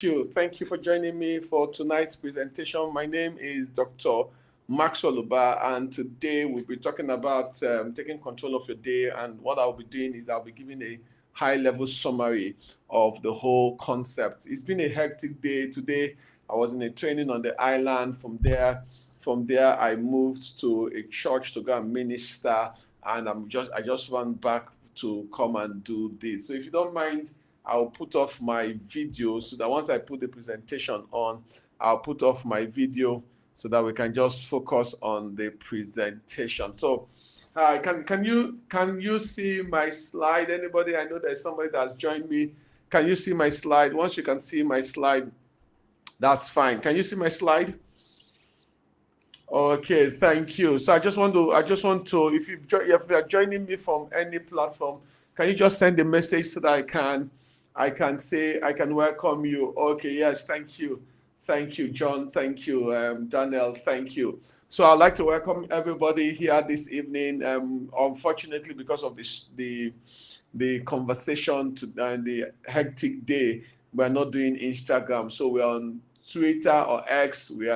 you. Thank you for joining me for tonight's presentation. My name is Dr. Max Oluba, and today we'll be talking about taking control of your day. And what I'll be doing is I'll be giving a high level summary of the whole concept. It's been a hectic day today. I was in a training on the island. From there, I moved to a church to go and minister, and I just ran back to come and do this. So if you don't mind, I'll put off my video so that once I put the presentation on, I'll put off my video so that we can just focus on the presentation. So, can you see my slide? Anybody? I know there's somebody that's joined me. Can you see my slide? Once you can see my slide, that's fine. Can you see my slide? Okay, thank you. So I just want to, if you are joining me from any platform, can you just send a message so that I can welcome you. Okay, yes, thank you, John, thank you, Daniel, thank you. So I'd like to welcome everybody here this evening. Unfortunately, because of the conversation and the hectic day, we're not doing Instagram, so we're on Twitter or X, we're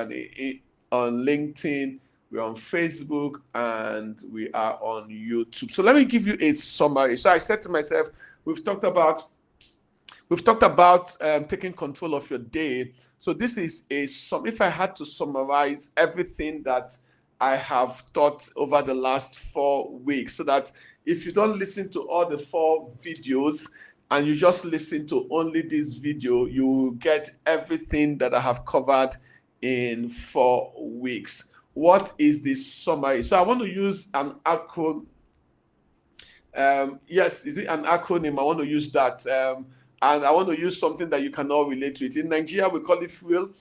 on LinkedIn, we're on Facebook, and we are on YouTube. So let me give you a summary. So I said to myself, we've talked about taking control of your day. So this is if I had to summarize everything that I have taught over the last 4 weeks, so that if you don't listen to all the 4 videos and you just listen to only this video, you will get everything that I have covered in 4 weeks. What is the summary? So I want to use an acronym. Yes, is it an acronym? I want to use that. And I want to use something that you can all relate to it. In Nigeria, we call it fuel,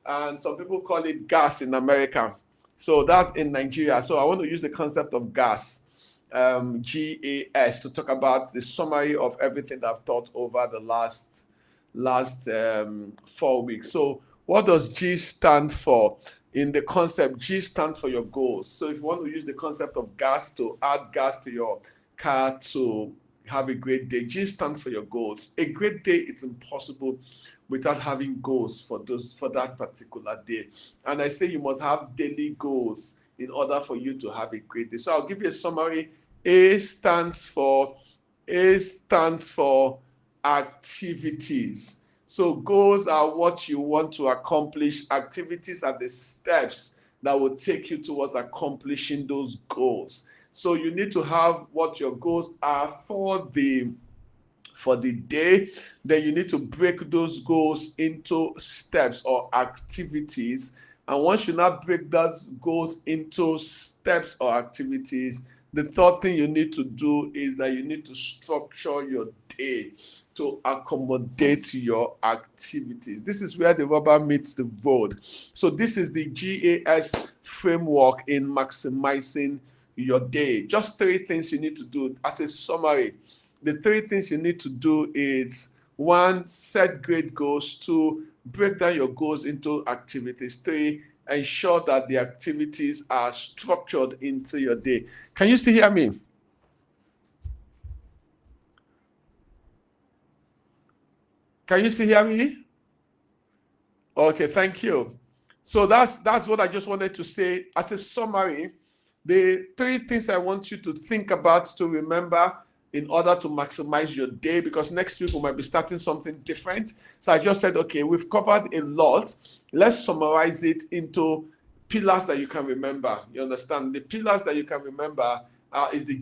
and some people call it gas in America. So that's in Nigeria. So I want to use the concept of gas, GAS, to talk about the summary of everything that I've taught over the last 4 weeks. So what does G stand for? In the concept, G stands for your goals. So if you want to use the concept of gas to add gas to your car to have a great day, G stands for your goals. A great day, it's impossible without having goals for that particular day. And I say you must have daily goals in order for you to have a great day. So I'll give you a summary. A stands for activities. So goals are what you want to accomplish. Activities are the steps that will take you towards accomplishing those goals. So you need to have what your goals are for the day. Then you need to break those goals into steps or activities. And once you now break those goals into steps or activities, the third thing you need to do is that you need to structure your day to accommodate your activities. This is where the rubber meets the road. So this is the GAS framework in maximizing your day. Just 3 things you need to do as a summary. The 3 things you need to do is 1, set great goals. 2, break down your goals into activities. 3, ensure that the activities are structured into your day. Can you still hear me? Can you still hear me? Okay, thank you. So that's what I just wanted to say as a summary. The 3 things I want you to think about, to remember, in order to maximize your day, because next week we might be starting something different. So I just said, okay, we've covered a lot. Let's summarize it into pillars that you can remember. You understand? The pillars that you can remember is the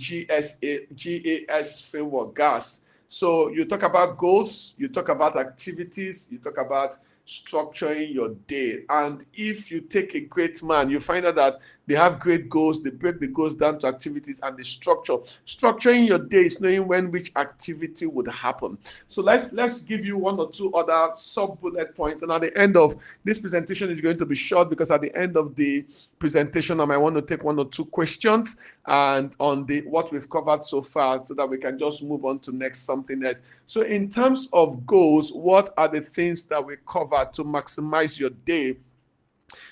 GAS framework, GAS. So you talk about goals, you talk about activities, you talk about structuring your day. And if you take a great man, you find out that they have great goals, they break the goals down to activities, and the structuring your day is knowing when which activity would happen. So let's give you 1 or 2 other sub bullet points, and at the end of this presentation is going to be short, because at the end of the presentation I might want to take 1 or 2 questions and on what we've covered so far, so that we can just move on to something else. So in terms of goals, what are the things that we cover to maximize your day?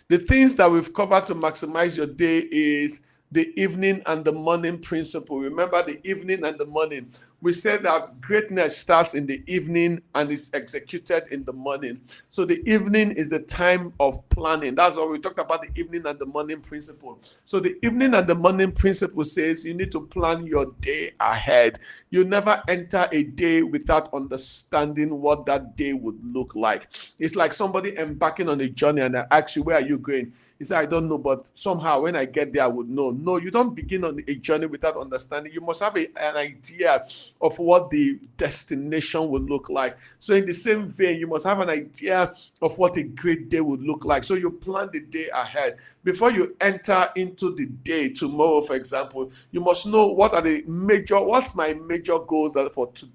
The things that we've covered to maximize your day is the evening and the morning principle. Remember, the evening and the morning. we said that greatness starts in the evening and is executed in the morning. So the evening is the time of planning. That's why we talked about the evening and the morning principle. So the evening and the morning principle says you need to plan your day ahead. You never enter a day without understanding what that day would look like. It's like somebody embarking on a journey and I ask you, where are you going? He said, I don't know, but somehow when I get there, I would know. No, you don't begin on a journey without understanding. You must have an idea of what the destination would look like. So in the same vein, you must have an idea of what a great day would look like. So you plan the day ahead. Before you enter into the day, tomorrow, for example, you must know what's my major goals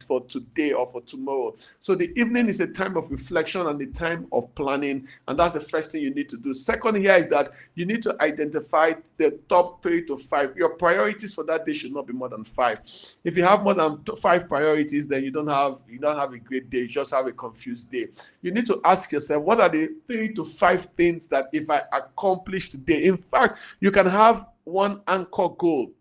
for today or for tomorrow. So the evening is a time of reflection and the time of planning, and that's the first thing you need to do. Second here is that you need to identify the top 3 to 5. Your priorities for that day should not be more than 5. If you have more than 5 priorities, then you don't have a great day. You just have a confused day. You need to ask yourself, what are the 3 to 5 things that if I accomplish today? In fact, you can have one anchor goal.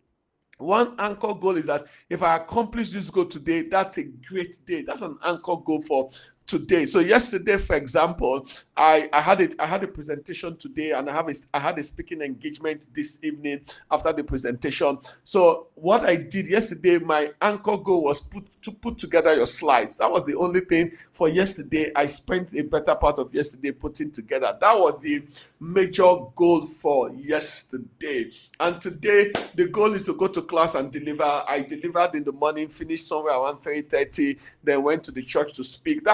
One anchor goal is that if I accomplish this goal today, that's a great day. That's an anchor goal for today. So yesterday, for example, I had a presentation today, and I had a speaking engagement this evening after the presentation. So what I did yesterday, my anchor goal was to put together your slides. That was the only thing for yesterday. I spent a better part of yesterday putting together. That was the major goal for yesterday. And today, the goal is to go to class and deliver. I delivered in the morning, finished somewhere around 3:30, then went to the church to speak.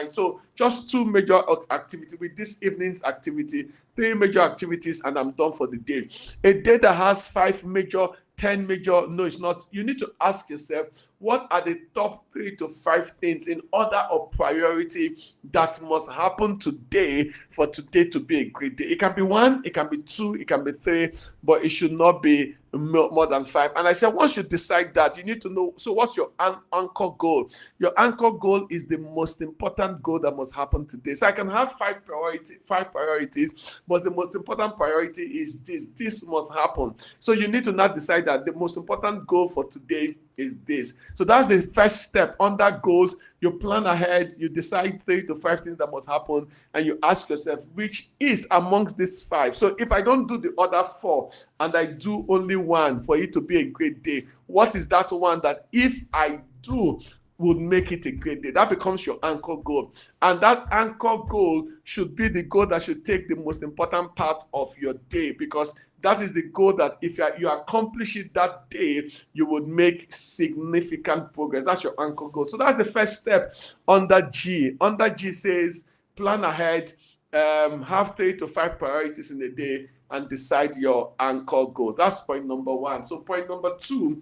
So just 2 major activities with this evening's activity, 3 major activities, and I'm done for the day. A day that has 5 major, 10 major, no, it's not. You need to ask yourself, what are the top 3 to 5 things in order of priority that must happen today for today to be a great day? It can be 1, it can be 2, it can be 3, but it should not be more than 5. And I said, once you decide that, you need to know, so what's your anchor goal? Your anchor goal is the most important goal that must happen today. So I can have 5 priorities, but the most important priority is this must happen. So you need to not decide that the most important goal for today is this. So that's the first step. Under goals, you plan ahead, you decide 3 to 5 things that must happen, and you ask yourself, which is amongst these 5? So if I don't do the other 4 and I do only 1 for it to be a great day, what is that one that if I do would make it a great day? That becomes your anchor goal. And that anchor goal should be the goal that should take the most important part of your day, because that is the goal that if you accomplish it that day, you would make significant progress. That's your anchor goal. So that's the first step under G. Under G says, plan ahead, have 3 to 5 priorities in a day, and decide your anchor goals. That's point number 1. So point number 2,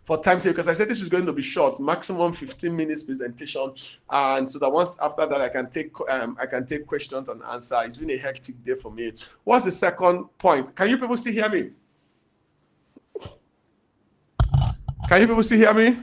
for time sake, because I said this is going to be short, maximum 15 minutes presentation, and so that once after that I can take questions and answer. It's been a hectic day for me. What's the second point? Can you people still hear me? Can you people still hear me?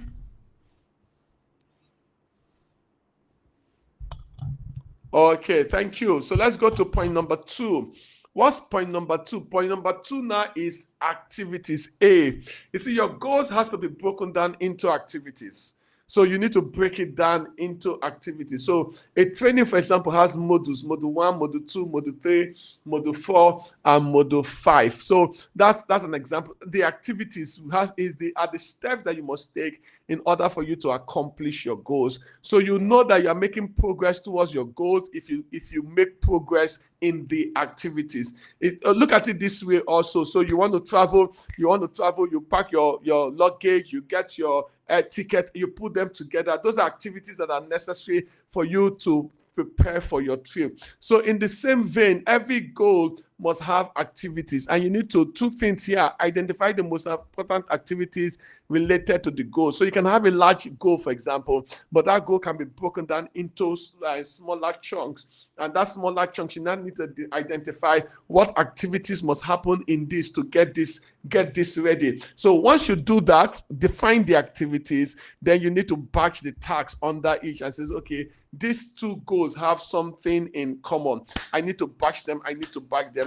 Okay, thank you. So let's go to point number 2. What's point number 2? Point number 2 now is activities. A. You see, your goals has to be broken down into activities. So you need to break it down into activities. So a training, for example, has modules: module 1, module 2, module 3, module 4, and module 5. So that's an example. The activities are the steps that you must take in order for you to accomplish your goals. So you know that you are making progress towards your goals if you make progress in the activities. Look at it this way also. So you want to travel, you pack your luggage, you get your ticket, you put them together. Those are activities that are necessary for you to prepare for your trip. So in the same vein, every goal must have activities, and you need to 2 things here: identify the most important activities related to the goal. So you can have a large goal, for example, but that goal can be broken down into smaller chunks, and that smaller chunks, you now need to identify what activities must happen in this to get this ready. So once you do that, define the activities, then you need to batch the tasks under each and says, okay, these 2 goals have something in common. I need to batch them. If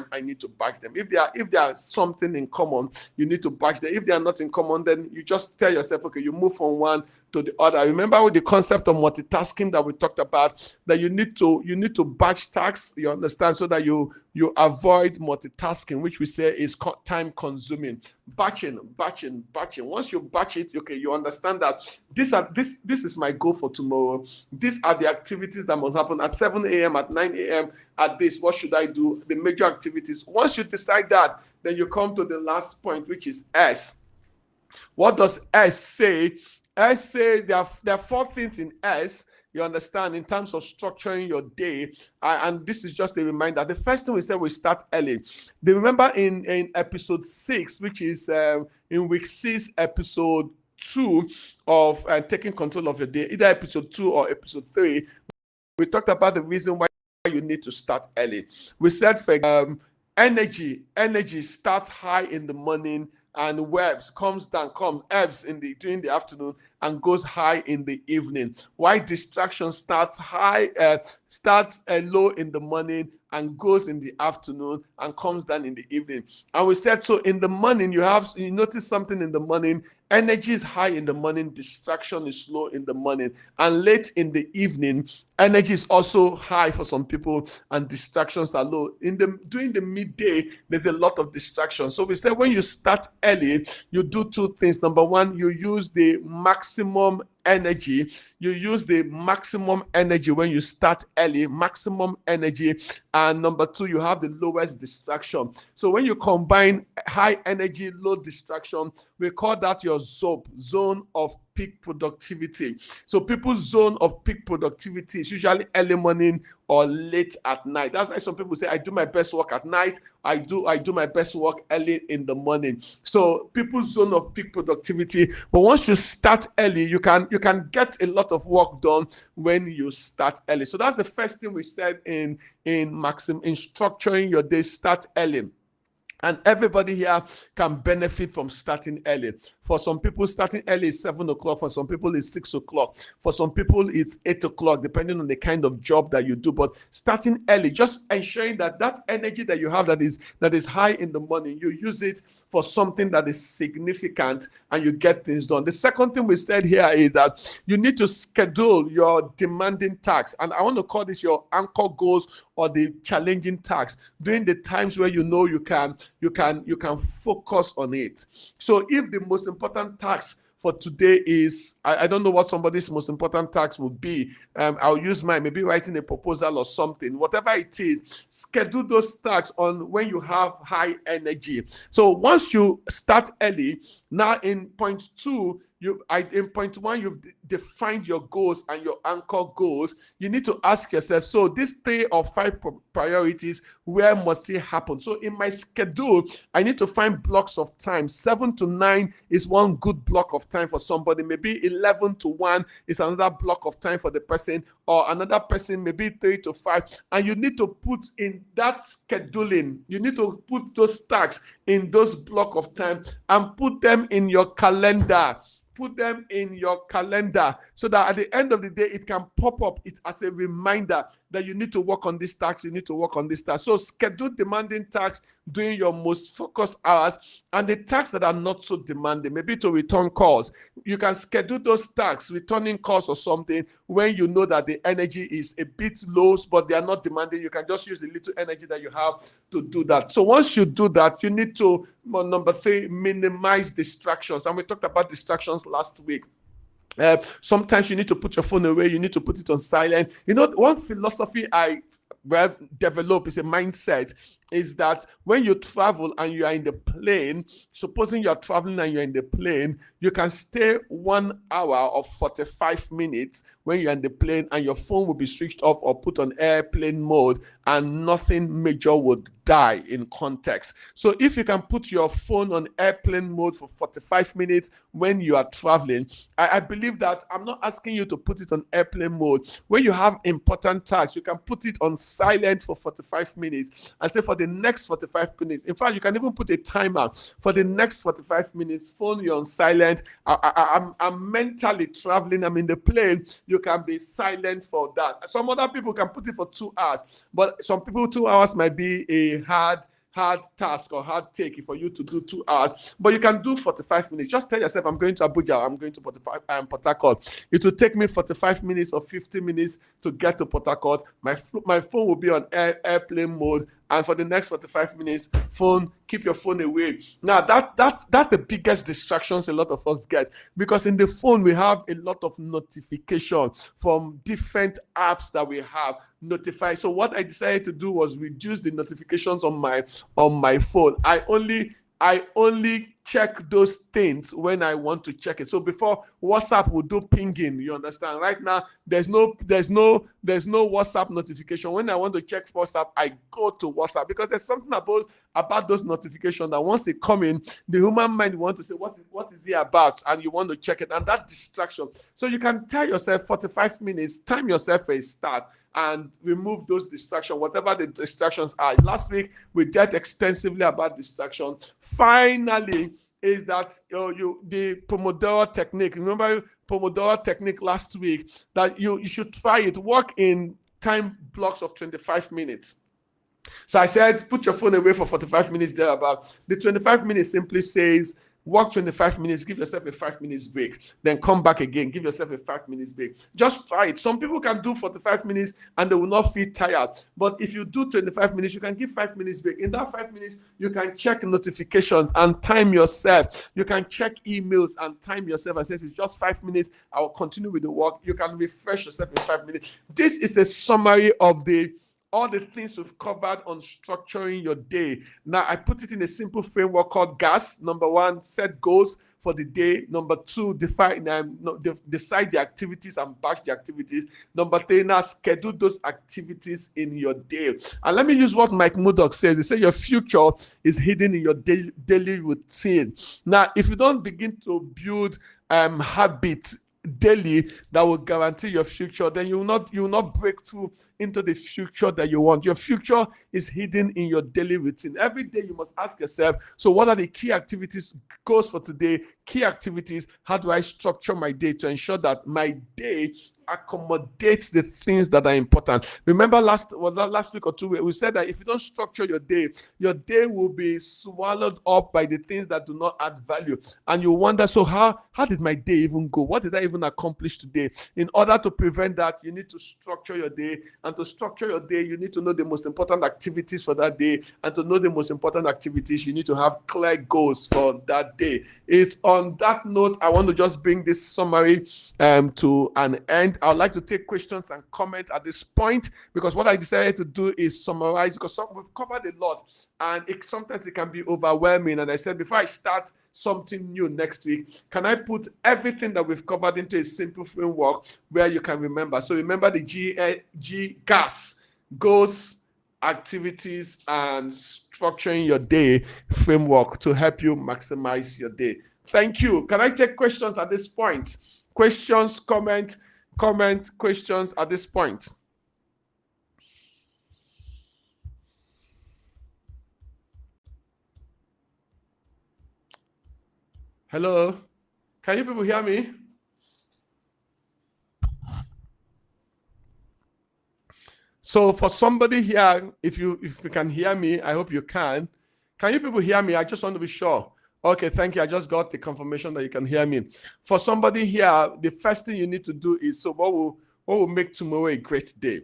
they are something in common, you need to batch them. If they are not in common, then you just tell yourself, okay, you move from one to the other. Remember with the concept of multitasking that we talked about, that you need to batch tasks, you understand, so that you avoid multitasking, which we say is time consuming. Batching. Once you batch it, okay, you understand that this is my goal for tomorrow. These are the activities that must happen at 7 a.m., at 9 a.m., at this. What should I do? The major activities. Once you decide that, then you come to the last point, which is S. What does S say? S says there are 4 things in S, you understand, in terms of structuring your day. And this is just a reminder. The first thing we said, we start early. Do you remember in episode 6, which is in week 6, episode 2 of taking control of your day, either episode 2 or episode 3, we talked about the reason why you need to start early. We said for energy starts high in the morning, and ebbs during the afternoon and goes high in the evening. Why distraction starts low in the morning and goes in the afternoon and comes down in the evening. And we said, so in the morning, you notice something in the morning. Energy is high in the morning, distraction is low in the morning, and late in the evening, energy is also high for some people and distractions are low. During the midday, there's a lot of distraction. So we said when you start early, you do 2 things. Number 1, you use the maximum energy. You use the maximum energy when you start early, maximum energy. And number 2, you have the lowest distraction. So when you combine high energy, low distraction, we call that your ZOP, zone of peak productivity. So people's zone of peak productivity is usually early morning or late at night. That's why some people say, I do my best work at night. I do my best work early in the morning. So people's zone of peak productivity. But once you start early, you can get a lot of work done when you start early. So that's the first thing we said in structuring your day. Start early. And everybody here can benefit from starting early. For some people, starting early is 7 o'clock. For some people, it's 6 o'clock. For some people, it's 8 o'clock, depending on the kind of job that you do. But starting early, just ensuring that energy that you have that is high in the morning, you use it for something that is significant and you get things done. The second thing we said here is that you need to schedule your demanding tasks. And I want to call this your anchor goals or the challenging tasks during the times where you know you can focus on it. So if the most important task for today is, I don't know what somebody's most important task will be. I'll use mine, maybe writing a proposal or something. Whatever it is, schedule those tasks on when you have high energy. So once you start early, now in point 2, in point 1, you've defined your goals and your anchor goals. You need to ask yourself, so these 3 or 5 priorities, where must it happen? So in my schedule, I need to find blocks of time. 7 to 9 is one good block of time for somebody. Maybe 11 to 1 is another block of time for the person, or another person, maybe 3 to 5. And you need to put in that scheduling, you need to put those tasks in those block of time and put them in your calendar. Put them in your calendar so that at the end of the day, it can pop up as a reminder that you need to work on this task, you need to work on this task. So schedule demanding tasks during your most focused hours, and the tasks that are not so demanding, maybe to return calls. You can schedule those tasks, returning calls or something, when you know that the energy is a bit low, but they are not demanding. You can just use the little energy that you have to do that. So once you do that, you need to, number 3, minimize distractions. And we talked about distractions last week. Sometimes you need to put your phone away. You need to put it on silent. You know, one philosophy I develop is a mindset, is that when you travel and you are in the plane, supposing you are traveling and you're in the plane, you can stay 1 hour or 45 minutes when you're in the plane, and your phone will be switched off or put on airplane mode, and nothing major would die in context. So if you can put your phone on airplane mode for 45 minutes when you are traveling, I believe that I'm not asking you to put it on airplane mode. When you have important tasks, you can put it on silent for 45 minutes and say, for the next 45 minutes, in fact, you can even put a timer for the next 45 minutes, phone you're on silent. I'm mentally traveling, I'm in the plane, you can be silent for that. Some other people can put it for 2 hours, but some people 2 hours might be a hard hard task or hard take for you to do 2 hours, but you can do 45 minutes. Just tell yourself, I'm going to Abuja, I'm going to Port Harcourt. It will take me 45 minutes or 50 minutes to get to Port Harcourt. My phone will be on airplane mode, and for the next 45 minutes, keep your phone away. Now that's the biggest distractions a lot of us get, because in the phone we have a lot of notifications from different apps that we have notify. So what I decided to do was reduce the notifications on my phone. I only check those things when I want to check it. So before, WhatsApp will do pinging, you understand? Right now, there's no WhatsApp notification. When I want to check WhatsApp, I go to WhatsApp, because there's something about those notifications that once they come in, the human mind wants to say, what is it about? And you want to check it, and that distraction. So you can tell yourself 45 minutes, time yourself a start, and remove those distractions, whatever the distractions are. Last week, we dealt extensively about distraction. Finally, is that the Pomodoro technique. Remember Pomodoro technique last week, that you should try it. Work in time blocks of 25 minutes. So I said, put your phone away for 45 minutes thereabout. The 25 minutes simply says, work 25 minutes, give yourself a 5 minutes break, then come back again, give yourself a 5 minutes break. Just try it. Some people can do 45 minutes and they will not feel tired. But if you do 25 minutes, you can give 5 minutes break. In that 5 minutes, you can check notifications and time yourself. You can check emails and time yourself and say, it's just 5 minutes. I will continue with the work. You can refresh yourself in 5 minutes. This is a summary of all the things we've covered on structuring your day. Now, I put it in a simple framework called GAS. Number 1, set goals for the day. Number 2, decide the activities and batch the activities. Number 3, now schedule those activities in your day. And let me use what Mike Murdock says. They say your future is hidden in your daily routine. Now, if you don't begin to build habits daily that will guarantee your future, then you will not break through into the future that you want. Your future is hidden in your daily routine. Every day you must ask yourself, so what are the key activities, goals for today, key activities? How do I structure my day to ensure that my day accommodates the things that are important? Remember last week or 2 weeks, we said that if you don't structure your day will be swallowed up by the things that do not add value. And you wonder, so how did my day even go? What did I even accomplish today? In order to prevent that, you need to structure your day. And to structure your day, you need to know the most important activities for that day. And to know the most important activities, you need to have clear goals for that day. It's on that note, I want to just bring this summary to an end. I would like to take questions and comments at this point, because what I decided to do is summarize, because we've covered a lot, and sometimes it can be overwhelming. And I said, before I start something new next week, can I put everything that we've covered into a simple framework where you can remember? So remember the GAS, goals, activities, and structuring your day framework to help you maximize your day. Thank you. Can I take questions at this point? Questions, comment, questions at this point. Hello, can you people hear me? So for somebody here, if you can hear me, I hope you can. Can you people hear me? I just want to be sure. Okay, thank you. I just got the confirmation that you can hear me. For somebody here, the first thing you need to do is, so what will make tomorrow a great day?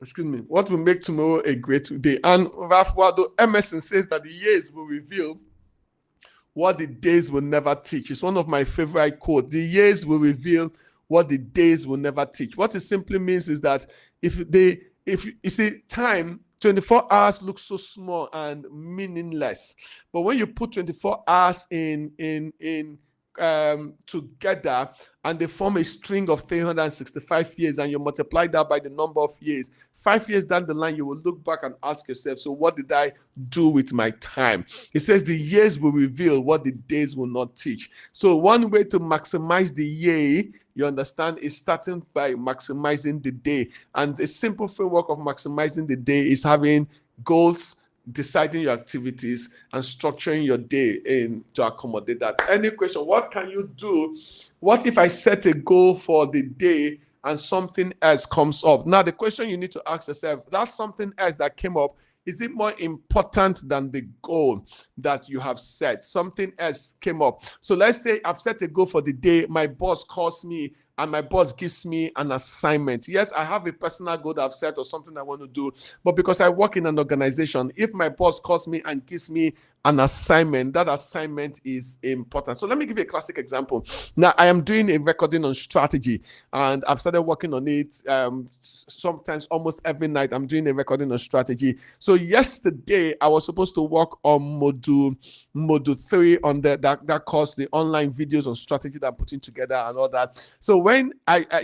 Excuse me. What will make tomorrow a great day? And Ralph Waldo Emerson says that the years will reveal what the days will never teach. It's one of my favorite quotes. The years will reveal what the days will never teach. What it simply means is that if you see, time, 24 hours looks so small and meaningless, but when you put 24 hours in together and they form a string of 365 years, and you multiply that by the number of years, 5 years down the line, you will look back and ask yourself, so what did I do with my time? He says the years will reveal what the days will not teach. So one way to maximize the year, you understand, is starting by maximizing the day. And a simple framework of maximizing the day is having goals, deciding your activities, and structuring your day in to accommodate that. Any question? What can you do? What if I set a goal for the day and something else comes up? Now, the question you need to ask yourself, that's something else that came up, Is it more important than the goal that you have set? Something else came up. So let's say I've set a goal for the day. My boss calls me and my boss gives me an assignment. Yes, I have a personal goal that I've set or something I want to do, but because I work in an organization, if my boss calls me and gives me an assignment, that assignment is important. So let me give you a classic example. Now, I am doing a recording on strategy, and I've started working on it. Sometimes almost every night, I'm doing a recording on strategy. So yesterday, I was supposed to work on module 3 on that course, the online videos on strategy that I'm putting together and all that. So when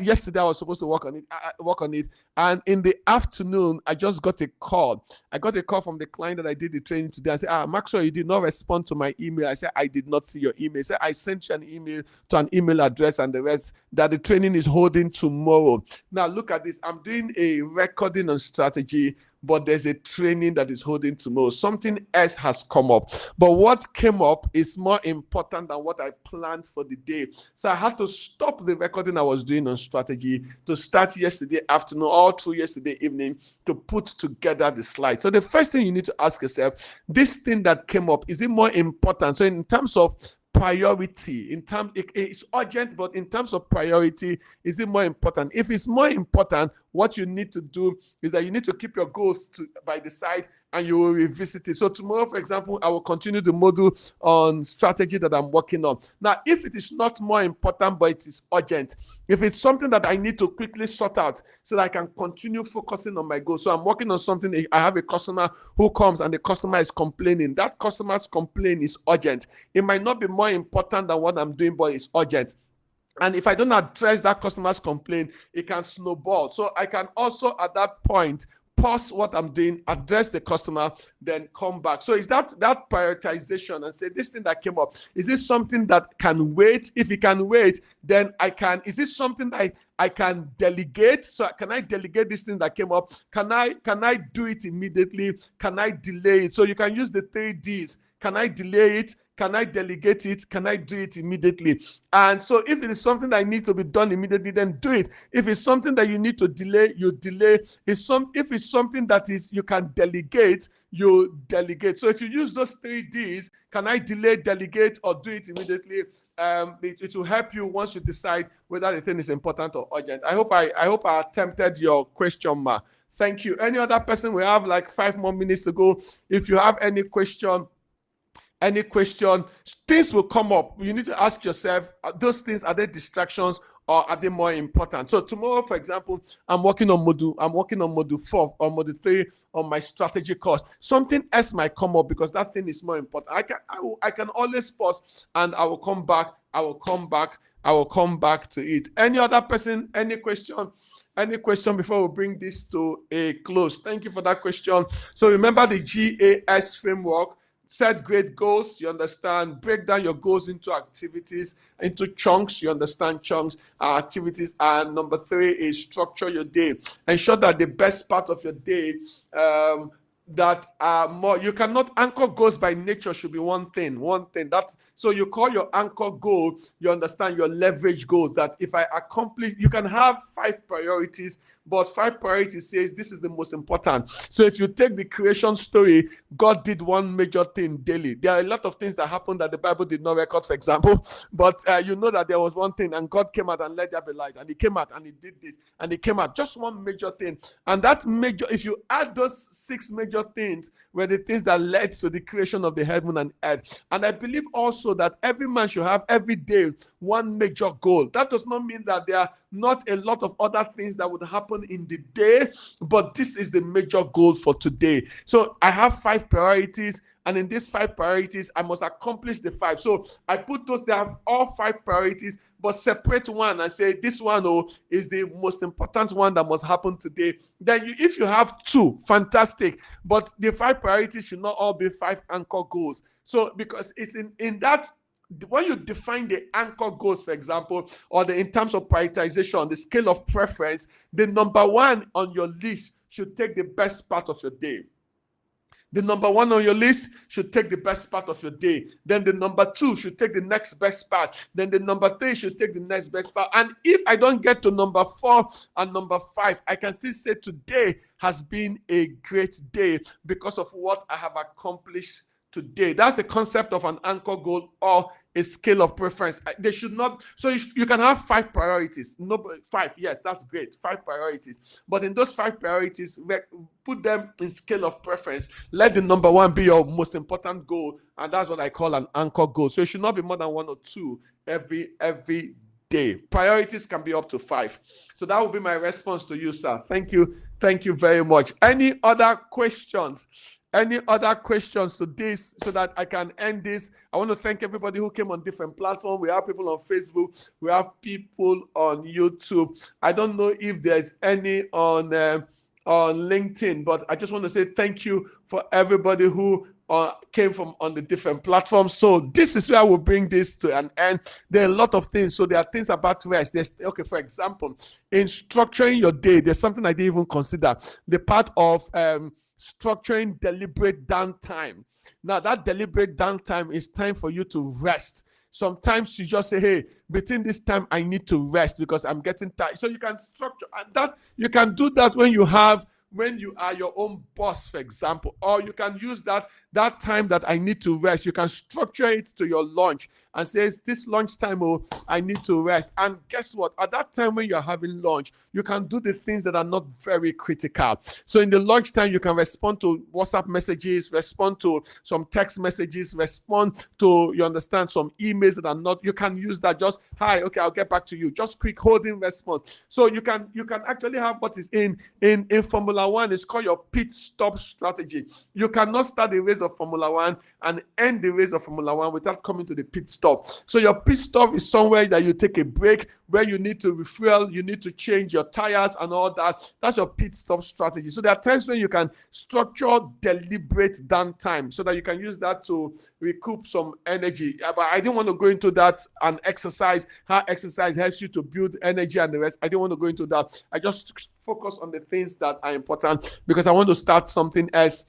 yesterday I was supposed to work on it, and in the afternoon, I just got a call. I got a call from the client that I did the training today. I said, Maxwell, you did not respond to my email. I said, I did not see your email. I said, I sent you an email to an email address and the rest that the training is holding tomorrow. Now, look at this. I'm doing a recording on strategy, but there's a training that is holding tomorrow. Something else has come up. But what came up is more important than what I planned for the day. So I had to stop the recording I was doing on strategy to start yesterday afternoon, all through yesterday evening, to put together the slides. So the first thing you need to ask yourself, this thing that came up, is it more important? So in terms of priority, it's urgent, but in terms of priority, is it more important? If it's more important, what you need to do is that you need to keep your goals by the side and you will revisit it. So tomorrow, for example, I will continue the module on strategy that I'm working on. Now, if it is not more important, but it is urgent, if it's something that I need to quickly sort out so that I can continue focusing on my goals. So I'm working on something, I have a customer who comes and the customer is complaining. That customer's complaint is urgent. It might not be more important than what I'm doing, but it's urgent. And if I don't address that customer's complaint, it can snowball. So I can also, at that point, pause what I'm doing, address the customer, then come back. So is that prioritization and say, this thing that came up, is this something that can wait? If it can wait, then is this something that I can delegate? So can I delegate this thing that came up? Can I do it immediately? Can I delay it? So you can use the 3 Ds. Can I delay it? Can I delegate it? Can I do it immediately? And so if it is something that needs to be done immediately, then do it. If it's something that you need to delay, you delay. If it's something that is you can delegate, you delegate. So if you use those 3 Ds, can I delay, delegate, or do it immediately? It will help you once you decide whether the thing is important or urgent. I hope I attempted your question, Ma. Thank you. Any other person? We have like 5 more minutes to go. If you have any question, things will come up. You need to ask yourself, those things, are they distractions or are they more important? So tomorrow, for example, I'm working on module 4 or module 3 on my strategy course. Something else might come up because that thing is more important. I can always pause and I will come back to it. Any other person, any question? Any question before we bring this to a close? Thank you for that question. So remember the GAS framework. Set great goals, you understand. Break down your goals into activities, into chunks, you understand chunks, activities. And number 3 is structure your day. Ensure that the best part of your day that are more, you cannot anchor goals by nature should be one thing. So you call your anchor goal, you understand your leverage goals, that if I accomplish, you can have 5 priorities, but 5 priorities says this is the most important. So if you take the creation story, God did one major thing daily. There are a lot of things that happened that the Bible did not record, for example, but you know that there was one thing, and God came out and let there be light, and he came out and he did this, and he came out, just one major thing. And that major, if you add those 6 major things, were the things that led to the creation of the heaven and earth. And I believe also that every man should have every day one major goal. That does not mean that there are not a lot of other things that would happen in the day, but this is the major goal for today. So I have 5 priorities, and in these 5 priorities, I must accomplish the 5. So I put those there, all 5 priorities, but separate one and say this one is the most important one that must happen today. Then if you have 2, fantastic, but the 5 priorities should not all be 5 anchor goals. So because it's in that, when you define the anchor goals, for example, or in terms of prioritization, the scale of preference, the number 1 on your list should take the best part of your day. The number one on your list should take the best part of your day. Then the number two should take the next best part. Then the number three should take the next best part. And if I don't get to number 4 and number 5, I can still say today has been a great day because of what I have accomplished today. That's the concept of an anchor goal or a scale of preference. They should not, so you can have 5 priorities. No, 5, yes, that's great. 5 priorities. But in those 5 priorities, put them in scale of preference. Let the number 1 be your most important goal, and that's what I call an anchor goal. So it should not be more than 1 or 2 every day. Priorities can be up to 5. So that will be my response to you, sir. Thank you. Thank you very much. Any other questions? Any other questions to this so that I can end this? I want to thank everybody who came on different platforms. We have people on Facebook. We have people on YouTube. I don't know if there's any on LinkedIn, but I just want to say thank you for everybody who came from on the different platforms. So this is where we'll bring this to an end. There are a lot of things. So there are things about rest. Okay, for example, in structuring your day, there's something I didn't even consider. The part of structuring deliberate downtime. Now, that deliberate downtime is time for you to rest. Sometimes you just say, hey, between this time, I need to rest because I'm getting tired. So you can structure, and that you can do that when you are your own boss, for example, or you can use that time that I need to rest. You can structure it to your lunch and say, this lunchtime, I need to rest. And guess what? At that time when you're having lunch, you can do the things that are not very critical. So in the lunchtime, you can respond to WhatsApp messages, respond to some text messages, respond to, you understand, some emails that are not, you can use that just, hi, okay, I'll get back to you. Just quick holding response. So you can actually have what is in Formula One, it's called your pit stop strategy. You cannot start the race of Formula One and end the race of Formula One without coming to the pit stop. So your pit stop is somewhere that you take a break, where you need to refuel, you need to change your tires and all that. That's your pit stop strategy. So there are times when you can structure deliberate downtime so that you can use that to recoup some energy. But I didn't want to go into that and how exercise helps you to build energy and the rest. I didn't want to go into that. I just focus on the things that are important because I want to start something else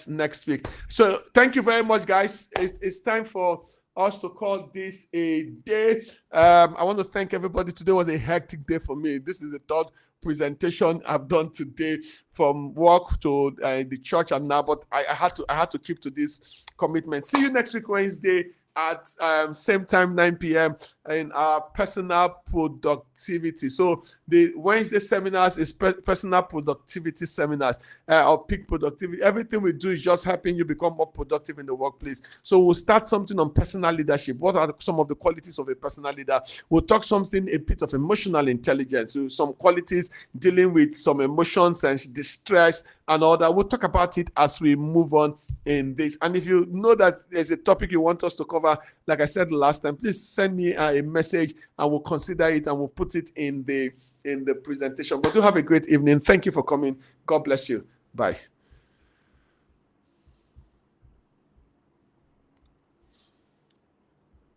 next week. So thank you very much, guys. It's time for us to call this a day. I want to thank everybody. Today was a hectic day for me. This is the 3rd presentation I've done today, from work to the church and now, but I had to keep to this commitment. See you next week, Wednesday at same time, 9 p.m. in our personal productivity. So the Wednesday seminars is personal productivity seminars or peak productivity. Everything we do is just helping you become more productive in the workplace. So we'll start something on personal leadership. What are some of the qualities of a personal leader? We'll talk something, a bit of emotional intelligence, so some qualities dealing with some emotions and distress and all that. We'll talk about it as we move on in this. And if you know that there's a topic you want us to cover, like I said last time, please send me a message and we'll consider it and we'll put it in the presentation. But do have a great evening. Thank you for coming. God bless you. Bye.